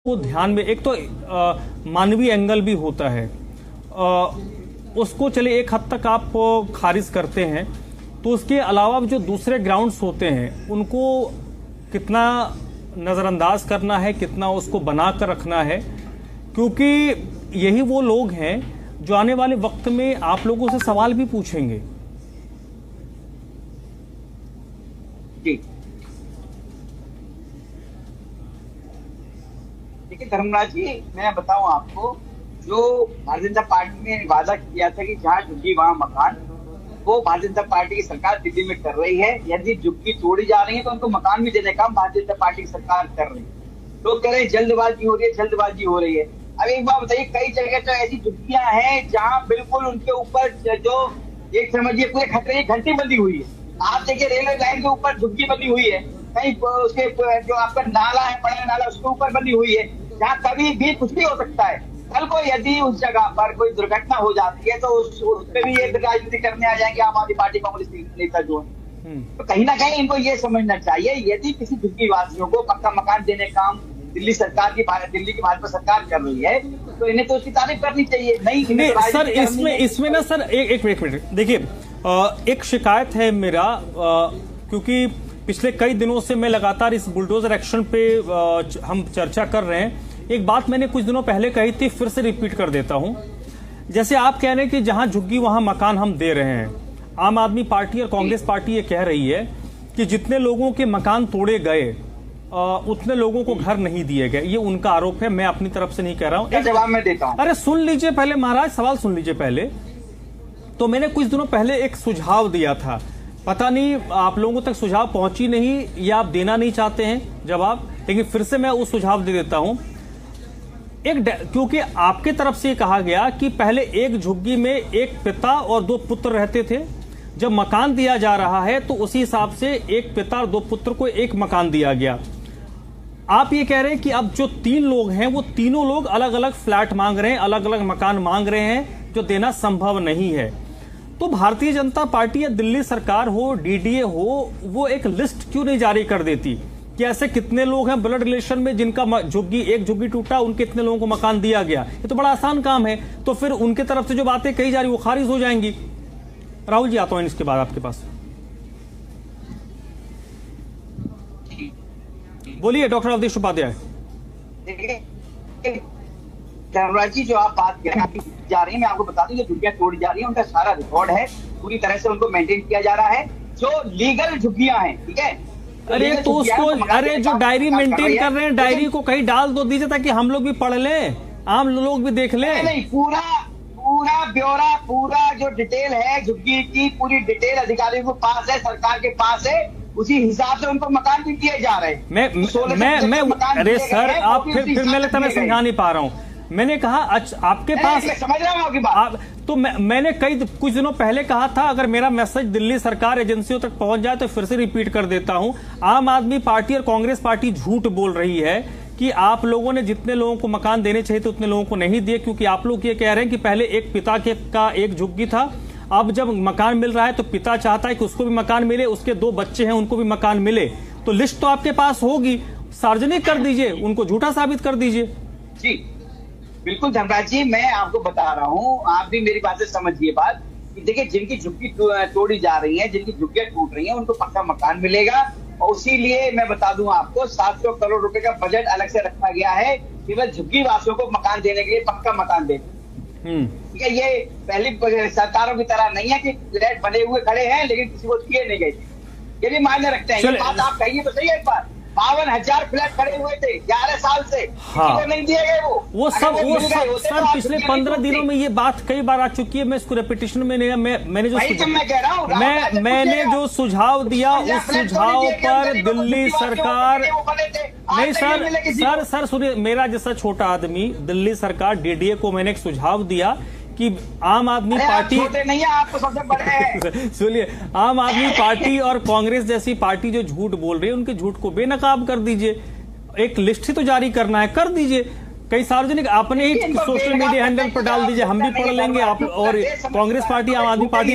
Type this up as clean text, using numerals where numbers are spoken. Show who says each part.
Speaker 1: को ध्यान में, एक तो मानवीय एंगल भी होता है, उसको चले एक हद तक आप खारिज करते हैं, तो उसके अलावा जो दूसरे ग्राउंड्स होते हैं उनको कितना नज़रअंदाज करना है, कितना उसको बना कर रखना है, क्योंकि यही वो लोग हैं जो आने वाले वक्त में आप लोगों से सवाल भी पूछेंगे।
Speaker 2: जी देखिए धर्मराज जी, मैं बताऊं आपको, जो भारतीय जनता पार्टी ने वादा किया था कि जहां झुग्गी वहां मकान, वो भारतीय जनता पार्टी की सरकार दिल्ली में कर रही है। यदि झुग्गी तोड़ी जा रही है तो उनको मकान भी देने का भारतीय जनता पार्टी की सरकार कर रही है। लोग कह रहे हैं जल्दबाजी हो रही है, जल्दबाजी हो रही है। अब एक बात बताइए, कई जगह तो ऐसी झुग्गियां हैं जहां बिल्कुल उनके ऊपर जो एक समझिए पूरे खतरे की घंटी बंधी हुई है। आप देखिए रेलवे लाइन के ऊपर झुग्गी बंधी हुई है, कहीं उसके जो आपका नाला है, बड़ा नाला, उसके ऊपर बंधी हुई है, जहाँ कभी भी कुछ भी हो सकता है। कल को यदि उस जगह पर कोई दुर्घटना हो जाती है तो उसमें भी ये राजनीति करने आ जाएंगे आम आदमी पार्टी, कांग्रेस नेता जो है। तो कहीं ना कहीं इनको ये समझना चाहिए, यदि किसी झुग्गी वासियों को पक्का मकान देने का दिल्ली की भाजपा सरकार कर रही है तो इन्हें तो उसकी तारीफ करनी चाहिए। नहीं
Speaker 1: सर, इसमें ना सर एक मिनट देखिए, एक शिकायत है मेरा, क्योंकि पिछले कई दिनों से मैं लगातार इस बुलडोजर एक्शन पे हम चर्चा कर रहे हैं। एक बात मैंने कुछ दिनों पहले कही थी, फिर से रिपीट कर देता हूं। जैसे आप कह रहे हैं कि जहां झुग्गी वहां मकान हम दे रहे हैं, आम आदमी पार्टी और कांग्रेस पार्टी ये कह रही है कि जितने लोगों के मकान तोड़े गए उतने लोगों को घर नहीं दिए गए। ये उनका आरोप है, मैं अपनी तरफ से नहीं कह रहा हूं।
Speaker 2: जवाब मैं देता हूं।
Speaker 1: अरे सुन लीजिए पहले महाराज, सवाल सुन लीजिए पहले। तो मैंने कुछ दिनों पहले एक सुझाव दिया था, पता नहीं आप लोगों तक सुझाव पहुंची नहीं या आप देना नहीं चाहते हैं जवाब, लेकिन फिर से मैं उस सुझाव दे देता हूं। क्योंकि आपके तरफ से कहा गया कि पहले एक झुग्गी में एक पिता और 2 पुत्र रहते थे, जब मकान दिया जा रहा है तो उसी हिसाब से एक पिता और 2 पुत्र को एक मकान दिया गया। आप ये कह रहे हैं कि अब जो 3 लोग हैं वो तीनों लोग अलग अलग फ्लैट मांग रहे हैं, अलग अलग मकान मांग रहे हैं, जो देना संभव नहीं है। तो भारतीय जनता पार्टी या दिल्ली सरकार हो, डीडीए हो, वो एक लिस्ट क्यों नहीं जारी कर देती कि ऐसे कितने लोग हैं ब्लड रिलेशन में जिनका एक झुग्गी टूटा, उनके इतने लोगों को मकान दिया गया। ये तो बड़ा आसान काम है। तो फिर उनके तरफ से जो बातें कही जा रही वो खारिज हो जाएंगी। राहुल जी, आता हूं इसके बाद आपके पास। बोलिए डॉक्टर अवधेश उपाध्याय।
Speaker 2: धर्मराज जी, जो आप बात जा रही है, मैं आपको बता दूं, जो झुग्गियां तोड़ी जा रही है उनका सारा रिकॉर्ड है, पूरी तरह से उनको मेंटेन किया जा रहा है। जो लीगल झुग्गियां हैं, ठीक है,
Speaker 1: अरे तो उसको, अरे जो डायरी मेंटेन कर रहे हैं, डायरी को कहीं डाल दो दीजिए ताकि हम लोग भी पढ़ लें, आम लोग भी देख लें।
Speaker 2: नहीं, पूरा ब्यौरा, पूरा जो डिटेल है झुग्गी की, पूरी डिटेल अधिकारियों के पास है, सरकार के पास है, उसी हिसाब से उनको मकान भी दिए जा रहे हैं।
Speaker 1: अरे सर, आप फिर मैं लगता मैं समझा नहीं पा रहा हूँ। मैंने कहा आपके पास,
Speaker 2: समझ रहा हूँ आपकी बात।
Speaker 1: तो मैंने कुछ दिनों पहले कहा था, अगर मेरा मैसेज दिल्ली सरकार एजेंसियों तक पहुंच जाए तो फिर से रिपीट कर देता हूं। आम आदमी पार्टी और कांग्रेस पार्टी झूठ बोल रही है कि आप लोगों ने जितने लोगों को मकान देने चाहिए तो उतने लोगों को नहीं दिए, क्योंकि आप लोग ये कह रहे हैं कि पहले एक पिता का एक झुग्गी था, अब जब मकान मिल रहा है तो पिता चाहता है कि उसको भी मकान मिले, उसके 2 बच्चे हैं उनको भी मकान मिले। तो लिस्ट तो आपके पास होगी, सार्वजनिक कर दीजिए, उनको झूठा साबित कर दीजिए।
Speaker 2: जी बिल्कुल धर्मराज जी, मैं आपको बता रहा हूँ, आप भी मेरी बात से समझिए बात कि देखिए, जिनकी झुग्गी तोड़ी जा रही है, जिनकी झुग्गियां टूट रही हैं, उनको पक्का मकान मिलेगा। और उसी लिए मैं बता दूं आपको, 700 करोड़ रुपए का बजट अलग से रखा गया है केवल झुग्गी वासियों को मकान देने के लिए, पक्का मकान देने। ठीक है, ये पहली सरकारों की तरह नहीं है कि फ्लैट बने हुए खड़े हैं लेकिन किसी को दिए नहीं गए। ये भी मायने रखते हैं। ये बात आप कहिए तो सही है। एक बार 52,000 फ्लैट खड़े हुए थे 11 साल से,
Speaker 1: हाँ,
Speaker 2: किसी को नहीं दिए गए। वो
Speaker 1: सब सर पिछले 15 दिनों में ये बात कई बार आ चुकी है। मैं इसको रेपिटेशन में नहीं, मैंने मैंने जो सुझाव दिया उस सुझाव पर दिल्ली सरकार नहीं, सर सुनिए, मेरा जैसा छोटा आदमी, दिल्ली सरकार डीडीए को मैंने एक सुझाव दिया कि आम आदमी पार्टी,
Speaker 2: छोटे नहीं है, आप तो सबसे बड़े हैं।
Speaker 1: सुनिए, आम आदमी पार्टी और कांग्रेस जैसी पार्टी जो झूठ बोल रही है उनके झूठ को बेनकाब कर दीजिए। एक लिस्ट ही तो जारी करना है, कर दीजिए। कई सार्वजनिक अपने ही सोशल मीडिया हैंडल पर डाल दीजिए, हम भी पढ़ लेंगे। आप और कांग्रेस पार्टी, आम आदमी पार्टी